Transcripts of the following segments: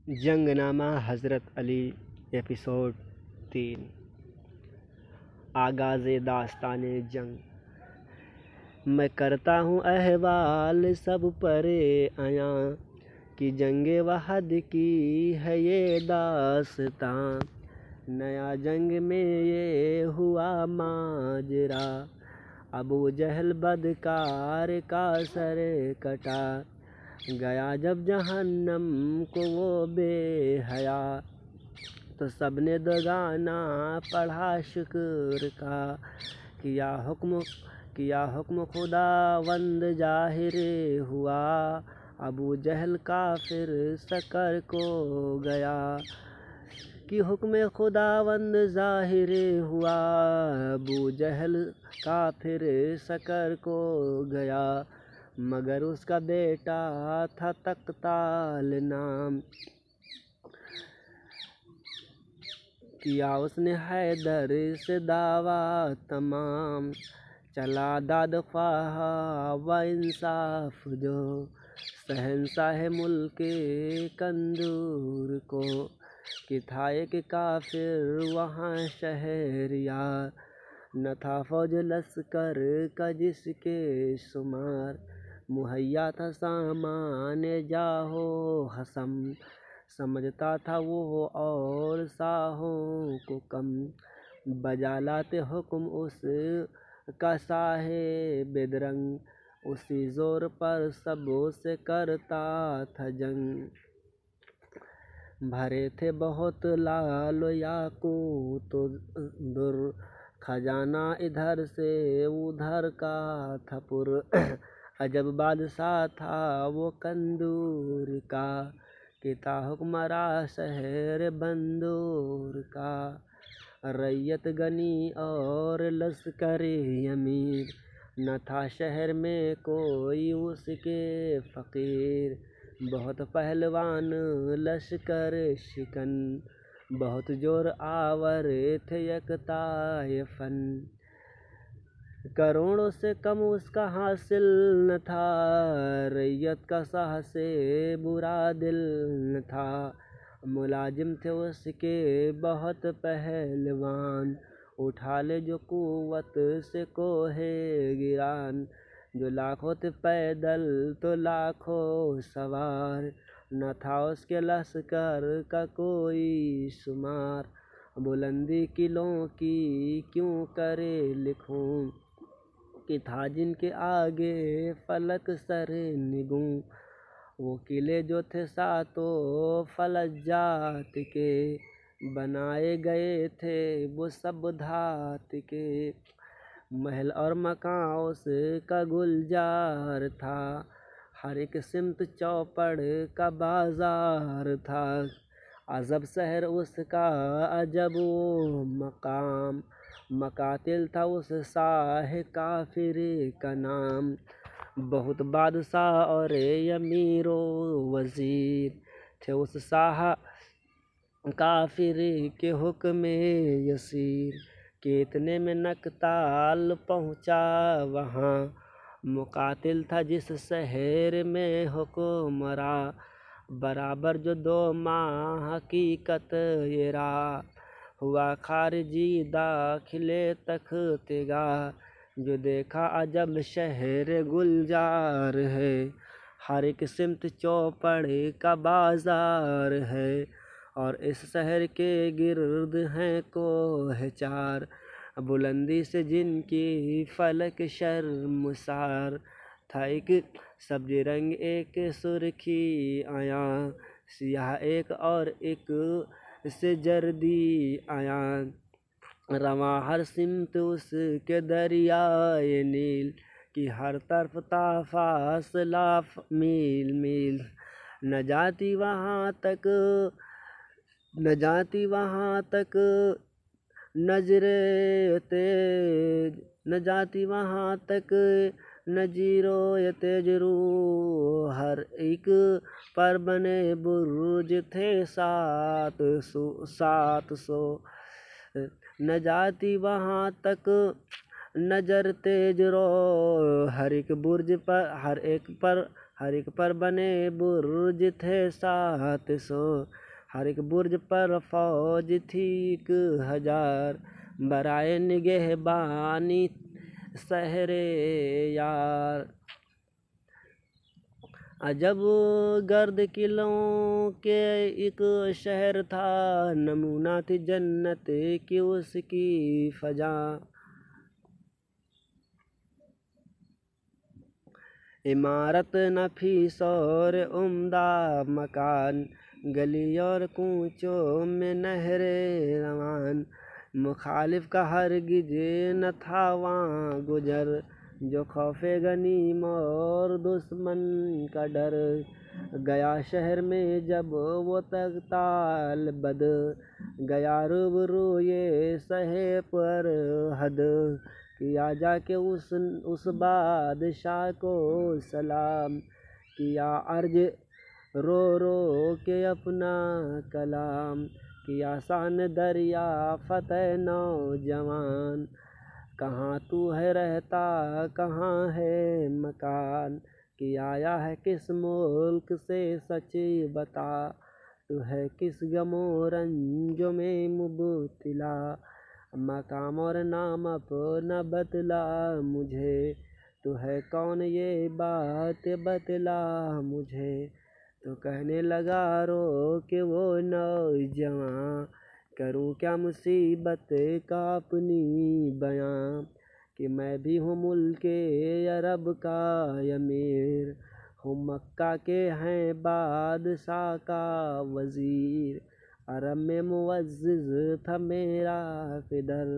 जंगनामा हज़रत अली एपिसोड 3। आगाज़े दास्ताने जंग। मैं करता हूँ अहवाल सब परे आया कि जंगे वहद की है ये दास्तां। नया जंग में ये हुआ माजरा, अबू जहल बदकार का सर कटा गया जब जहन्नम को वो बेहया। तो सबने दगाना पढ़ा शुक्र का, किया हुक्म खुदावंद जाहिर हुआ। अबू जहल काफिर सकर को गया कि हुक्म खुदावंद जाहिर हुआ। अबू जहल काफिर सकर को गया, मगर उसका बेटा था तख्ताल नाम। किया उसने हैदर से दावा तमाम, चला दाद ख्वाह व इंसाफ जो शहंशाह मुल्क कंदूर को। कि था एक काफिर वहाँ शहरियार, न था फौज लश्कर का जिसके शुमार। मुहैया था सामान जाहो हसम, समझता था वो और साहों को कम। बजा लाते हुक्म उस का साहे बेदरंग, उसी जोर पर सबों से करता था जंग। भरे थे बहुत लाल याकूत दुर, खजाना इधर से उधर का था पुर। अजब बादशाह था वो कंदूर का, कि था हुक्मरा शहर बंदूर का। रैयत गनी और लश्करी अमीर, न था शहर में कोई उसके फ़कीर। बहुत पहलवान लश्कर शिकन, बहुत जोर आवर थे यकताए फन। करोड़ों से कम उसका हासिल न था, रैयत का साह से बुरा दिल न था। मुलाजिम थे उसके बहुत पहलवान, उठा ले जो कुव्वत से कोहे गिरान। जो लाखों थे पैदल तो लाखों सवार, न था उसके लश्कर का कोई शुमार। बुलंदी किलों की क्यों करे लिखूं, कि था जिनके आगे फलक सर निगूं। वो किले जो थे सातों फलजात के, बनाए गए थे वो सब धात के। महल और मकान उसका गुलजार था, हर एक सिमत चौपड़ का बाजार था। अजब शहर उसका अजब मकाम, मकातिल था उस शाह काफिर का नाम। बहुत बादशाह और अमीरो वजीर थे उस शाह काफिर के हुक्म यसीर। कि इतने में नकताल पहुँचा वहाँ, मुकातिल था जिस शहर में हुक्मरा। बराबर जो 2 माह हकीकत ये रहा, हुआ खारिजी दाखिले तख्तेगा। जो देखा अजब शहर गुलजार है, हर एक सिमत चौपड़ का बाजार है। और इस शहर के गिर्द हैं कोह 4, बुलंदी से जिनकी फलक शर्मसार। था एक सब्जी रंग एक सुर्खी आया, सियाह एक और एक से जर्दी आया। रवा हर सिमत उसके दरियाए नील, कि हर तरफ था फासला मील मील। न जाती वहाँ तक नजरे तेज, न जाती वहाँ तक नजीरो ये तेजरू। हर एक पर बने बुर्ज थे 700। न जाती वहाँ तक नजर तेज रो, हर एक बुर्ज पर हर एक पर हर एक पर बने बुर्ज थे 700, हर एक बुर्ज पर फौज थी 1000, बराए निगहबानी सहरे यार। अजब गर्द किलों के एक शहर था, नमूना थी जन्नत की उसकी फजा। इमारत नफीस और उम्दा मकान, गली और कूचों में नहरे रवान। मुखालिफ का हरगिज न था वहाँ गुजर, जो खौफे गनीम और दुश्मन का डर। गया शहर में जब वो तख्ताल बद, गया रूबरू ये सहे पर हद। किया जाके उस बादशाह को सलाम, किया अर्ज रो रो के अपना कलाम। किया शान दरिया फतेह नौजवान, कहाँ तू है रहता कहाँ है मकान। कि आया है किस मुल्क से सच बता, तू है किस गमो रंजो में मुबतला। मकाम और नाम अपना बतला मुझे, तू है कौन ये बात बतला मुझे। तो कहने लगा रो के वो नौजवान, करूं क्या मुसीबत का अपनी बयां। कि मैं भी हूँ मुल्के अरब का अमीर, हूँ मक्का के हैं बादशाह का वज़ीर। अरब में मुअज़्ज़िज़ था मेरा फिदर,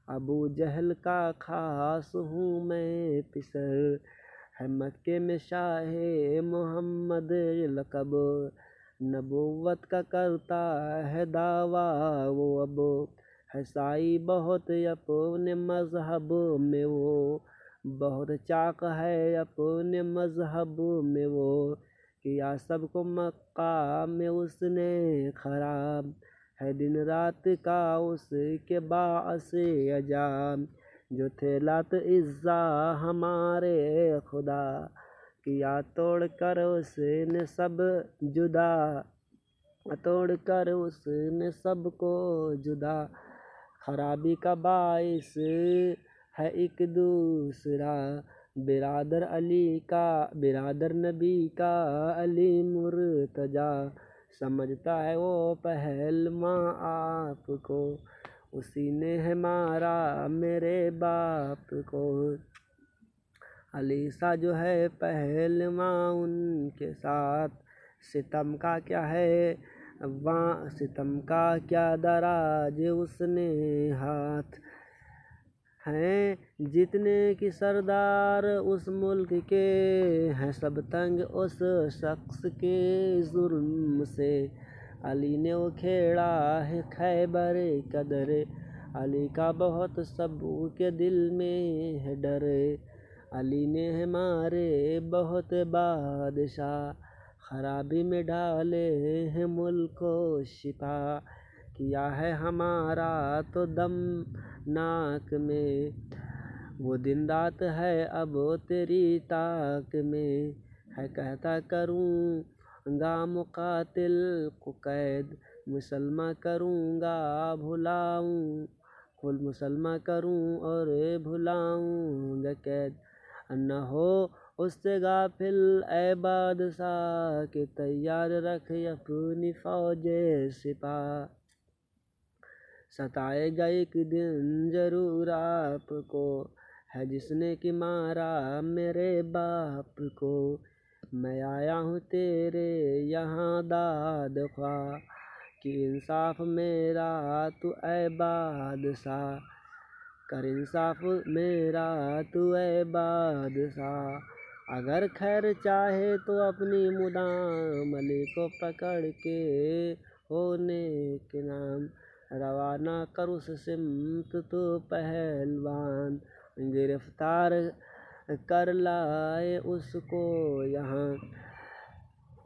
अबू जहल का खास हूँ मैं पिसर। है मक्के में शाहे मोहम्मद लक़ब, नबुव्वत का करता है दावा वो अब। है साई बहुत अपने मज़हब में वो, बहुत चाक है अपने मज़हब में वो। किया सबको मक्का में उसने खराब, है दिन रात का उसके बाअस अजाब। जो थे लात इज़्ज़ा हमारे खुदा, किया तोड़ कर उसने सब जुदा, तोड़ कर उसने सबको जुदा। खराबी का बाइस है एक दूसरा, बिरादर अली का बिरादर नबी का अली मुर्तजा। समझता है वो पहलवां आपको, उसी ने है मारा मेरे बाप को। अली सा जो है पहलवां उनके साथ, सितम का क्या है वहाँ सितम का क्या दराज उसने हाथ। हैं जितने की सरदार उस मुल्क के, हैं सब तंग उस शख्स के जुर्म से। अली ने वो खेड़ा है खैबर कदर, अली का बहुत सबू के दिल में है डर। अली ने है मारे बहुत बादशाह, खराबी में डाले हैं मुल्क को शिपा। किया है हमारा तो दम नाक में, वो दिन रात है अब तेरी ताक में। है कहता करूँगा मुकातिल को कैद, मुसलमान करूँगा भुलाऊँ, कुल मुसलमान करूँ और भुलाऊँगा कैद। न हो उससे गाफिल ए बादशाह, के तैयार रख अपनी फौज सिपाह। सताएगा एक दिन जरूर आपको, है जिसने कि मारा मेरे बाप को। मैं आया हूँ तेरे यहाँ दाद ख्वाह, कि इंसाफ मेरा तू ए बादशाह। कर इंसाफ मेरा तू ए बादशाह। अगर खैर चाहे तो अपनी मुदाम अली को पकड़ के होने के नाम, रवाना कर उस सिमत तो पहलवान। गिरफ्तार कर लाए उसको यहाँ,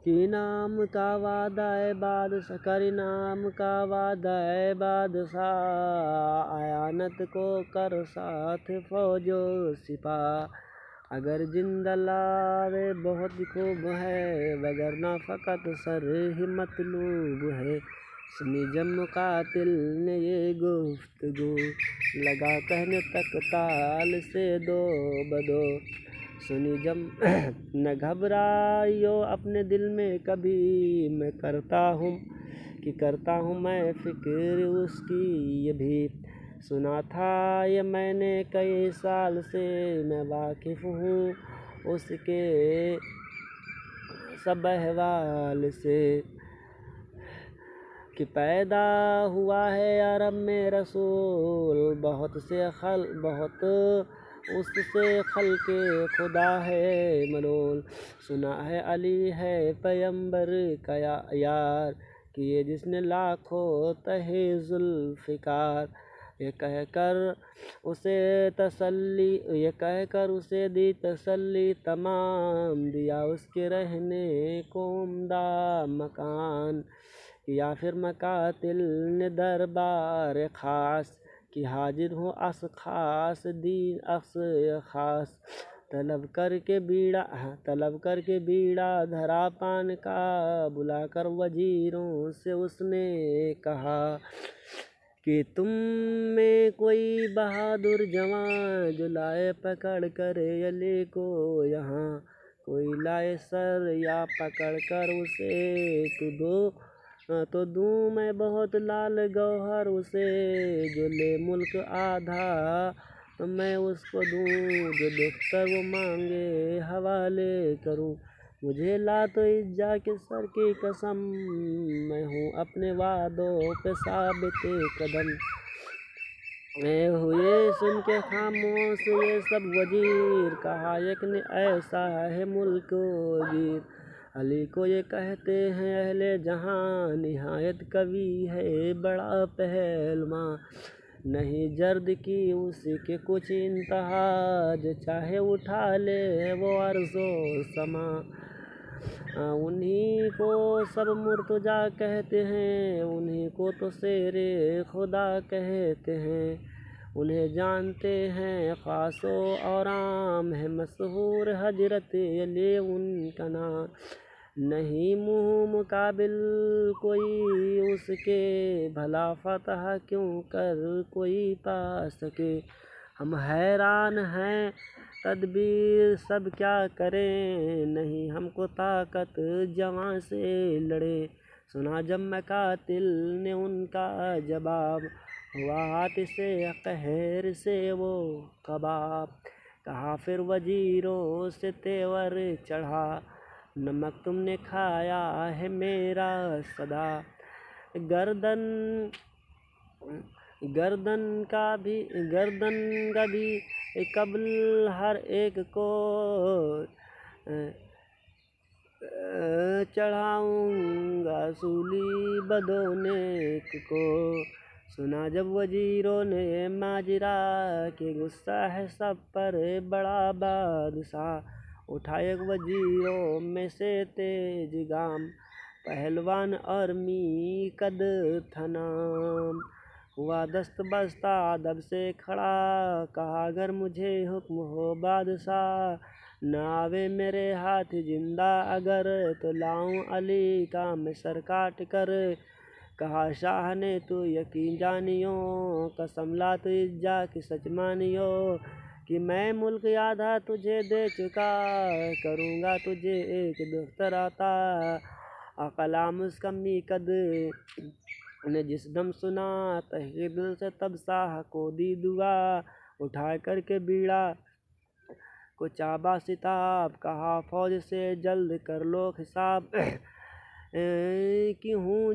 कि नाम का वादा है बादशाह, कर नाम का वादा है बादशाह। आयानत को कर साथ फौजो सिपाह, अगर जिंदा लावे बहुत खूब है, वगरना फ़कत सर ही मतलूब है। सुनी जब मुकातिल ने ये गुफ्तगू, लगा कहने तक ताल से दो बदो। सुनी जब न घबराइयो अपने दिल में कभी, मैं करता हूँ मैं फिक्र उसकी ये भी। सुना था ये मैंने कई साल से, मैं वाकिफ़ हूँ उसके सब अहवाल से। कि पैदा हुआ है अरब में रसूल, बहुत उससे खल्क़े खुदा है मलोल। सुना है अली है पैगंबर का यार, किए जिसने लाखों तहे जुल्फ़िकार। ये कहकर उसे दी तसल्ली तमाम, दिया उसके रहने को उम्दा मकान। या फिर मकातिल ने दरबार ख़ास कि हाजिर हो अस ख़ास दीन अक्स ख़ास। तलब करके बीड़ा धरा पान का, बुलाकर वजीरों से उसने कहा कि तुम में कोई बहादुर जवान, जो लाए पकड़ कर अली को यहाँ। कोई लाए सर या पकड़ कर उसे तो दूँ मैं बहुत लाल गौहर उसे। जो ले मुल्क आधा तो मैं उसको दूँ, जो दुख्तर वो मांगे हवाले करूँ। मुझे ला तो इज्जा के सर की कसम, मैं हूँ अपने वादों पे साबित कदम। मैं हुए सुन के खामोश ये सब वजीर, कहा एक ने ऐसा है मुल्क गिर। अली को ये कहते हैं अहले जहां, निहायत कवि है बड़ा पहलवान। नहीं जर्द की उसी के कुछ इंतहा, जो चाहे उठा ले वो अर्ज़ो समा। उन्हीं को सब मुर्तजा कहते हैं, उन्हीं को तो शेरे खुदा कहते हैं। उन्हें जानते हैं ख़ासो और आम है मशहूर हजरत अली उनका नाम। नहीं मुँह मुकाबिल कोई उसके, भला फतह क्यों कर कोई पा सके। हम हैरान हैं तदबीर सब क्या करें, नहीं हमको ताकत जवां से लड़े। सुना जब मकातिल ने उनका जवाब, हुआ हाथ से कहर से वो कबाब। कहा फिर वजीरों से तेवर चढ़ा, नमक तुमने खाया है मेरा सदा। गर्दन का भी कबल हर एक को चढ़ाऊंगा सूली बदोनेक को। सुना जब वजीरों ने माजरा के, गुस्सा है सब पर बड़ा बादशाह। उठा एक वजीरों में से तेज गाम, पहलवान और मी कद था नाम। हुआ दस्त बस्ता अदब से खड़ा, कहा अगर मुझे हुक्म हो बादशाह, न आवे मेरे हाथ जिंदा अगर, तो लाऊं अली का मैं सर काट कर। कहा शाह ने तू यकीन जानियो, कसम ला तो इज्जा की सच मानियो, कि मैं मुल्क आधा तुझे दे चुका, करूँगा तुझे एक दुख्तर अता। कलाम उसका मी कद ने जिस दम सुना, तहे दिल से तब शाह को दी दुआ। उठा करके बीड़ा को चाबा सिताब, कहा फौज से जल्द कर लो हिसाब। कि हो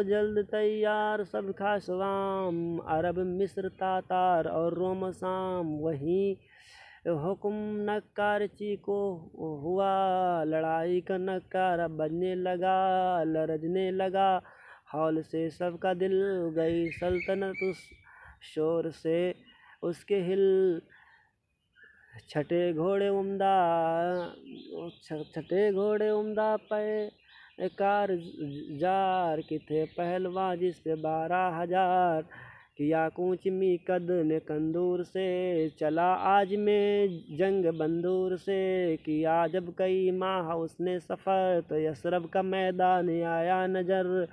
जल्द तैयार सब खासवाम, अरब मिस्र तातार और रोम शाम। वहीं हुक्म नक्कारची को हुआ, लड़ाई का नक्कार बजने लगा लरजने लगा। हौल से सबका दिल गई सल्तनत उस शोर से, उसके हिल छठे घोड़े उम्दा पे कार जार कि थे पहलवान जिस पे 12,000। किया कूच मी कद ने कंदूर से, चला आज में जंग बंदूर से। किया जब कई माह उसने सफ़र, तो यसरब का मैदान आया नजर।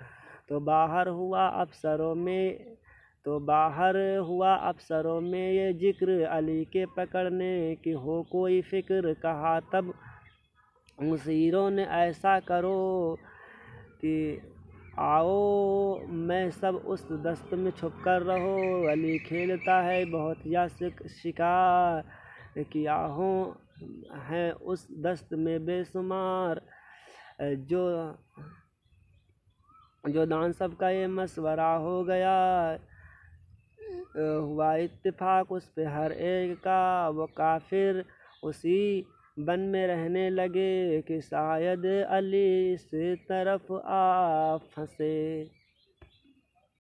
तो बाहर हुआ अफसरों में ये जिक्र, अली के पकड़ने की हो कोई फिक्र। कहा तब मुसीरों ने ऐसा करो कि आओ मैं सब उस दस्त में छुप कर रहो। अली खेलता है बहुत या शिकार, किया हो हैं उस दस्त में बेशुमार। जो दान सबका ये मशवरा हो गया, हुआ इत्तेफाक उस पे हर एक का। वो काफिर उसी बन में रहने लगे कि शायद अली इस तरफ आ फंसे।